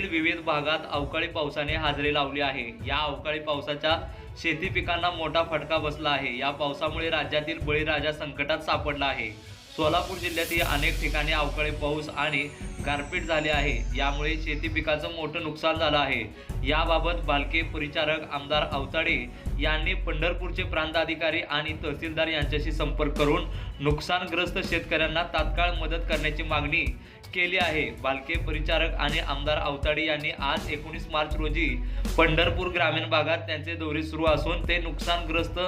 विविध भागात अवकाळी पावसाने हजेरी लावली आहे। या अवकाळी पावसाचा शेती पिकांना मोठा फटका बसला आहे। या पावसामुळे राज्यातील बळीराजा संकटात सापडला आहे। सोलापूर जिल्ह्यातील अनेक ठिकाणी अवकाळी पाऊस आणि गारपीट झाले आहे। यामुळे शेती पिकाचं मोठं नुकसान झालं आहे। याबाबत भालके परिचारक आमदार अवताडे यांनी पंढरपूरचे प्रांत अधिकारी आणि तहसीलदार यांच्याशी संपर्क करून नुकसानग्रस्त शेतकऱ्यांना तात्काळ मदत करण्याची मागणी केली आहे। भालके परिचारक आणि आमदार अवताडे यांनी आज 19 मार्च रोजी पंढरपूर ग्रामीण भागात त्यांचे दौरे सुरू असून ते नुकसानग्रस्त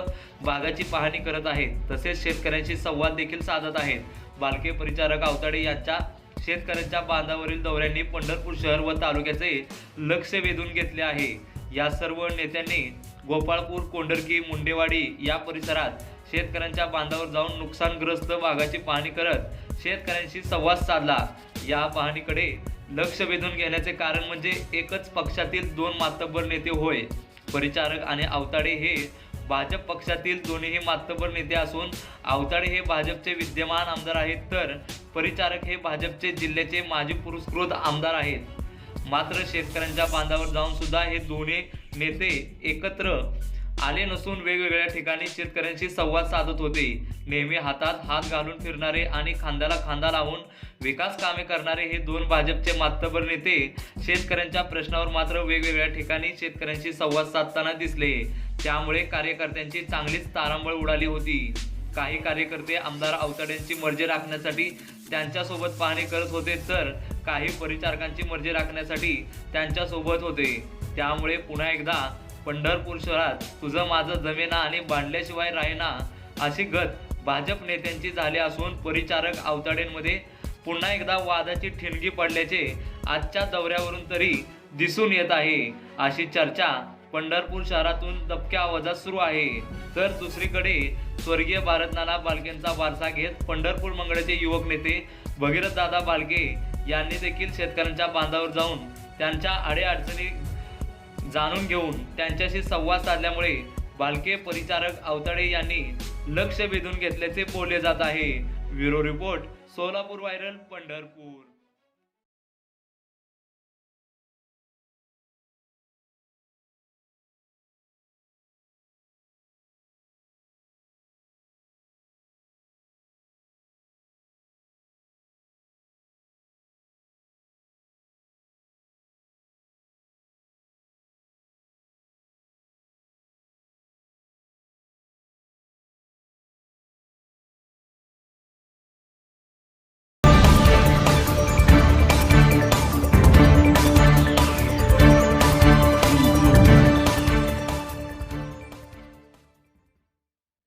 भागाची पाहणी करत आहेत, तसेच शेतकऱ्यांशी संवाद देखील साधत आहेत। भालके परिचारक अवताडे यांच्या शेतकऱ्यांच्या बांधावरील दौऱ्यांनी पंढरपूर शहर व तालुक्याचे लक्ष वेधून घेतले आहे। या सर्व नेत्यांनी गोपाळपूर, कोंढरकी, मुंडेवाडी या परिसरात शेतकऱ्यांच्या बांधावर जाऊन नुकसानग्रस्त भागाची पाहणी करत शेतकऱ्यांशी संवाद साधला। या पाहणीकडे लक्ष वेधून घेण्याचे कारण म्हणजे एकच पक्षातील दोन मातब्बर नेते होय। परिचारक आणि अवताडे हे भाजप पक्षातील दोन्हीही मातब्बर नेते असून अवताडे हे भाजपचे विद्यमान आमदार आहेत, तर परिचारक हे भाजपचे जिल्ह्याचे माजी पुरस्कृत आमदार आहेत। मात्र शेतकऱ्यांच्या बांधावर जाऊन सुद्धा हे दोन्ही नेते एकत्र आले नसून वेगवेगळ्या ठिकाणी शेतकऱ्यांशी संवाद साधत होते। नेहमी हातात हात घालून फिरणारे आणि खांद्याला खांदा लावून विकास कामे करणारे हे दोन भाजपचे मातब्बर नेते शेतकऱ्यांच्या प्रश्नावर मात्र वेगवेगळ्या ठिकाणी शेतकऱ्यांशी संवाद साधताना दिसले। त्यामुळे कार्यकर्त्यांची चांगलीच तारांबळ उडाली होती। काही कार्यकर्ते आमदार अवताडेंची मर्जी राखण्यासाठी त्यांच्यासोबत पाहणी करत होते, तर काही परिचारकांची मर्जी राखण्यासाठी त्यांच्यासोबत होते। त्यामुळे पुन्हा एकदा पंढरपूर शहरात तुझं माझं जमेना आणि बांधल्याशिवाय राहेना अशी गत भाजप नेत्यांची झाली असून परिचारक अवताडेंमध्ये पुन्हा एकदा वादाची ठिणगी पडल्याचे आजच्या दौऱ्यावरून तरी दिसून येत आहे। अशी चर्चा पंढरपूर शहरातून दबक्या आवाजात सुरू आहे। तर दुसरीकडे स्वर्गीय भारतनाना भालकेंचा वारसा घेत पंढरपूर मंगळाचे युवक नेते भगीरथदादा भालके यांनी देखील शेतकऱ्यांच्या बांधावर जाऊन त्यांच्या अडीअडचणी जाणून घेऊन त्यांच्याशी संवाद साधल्यामुळे भालके परिचारक अवताडे यांनी लक्ष वेधून घेतल्याचे बोलले जात आहे। Bureau report, Solapur viral, Pandharpur.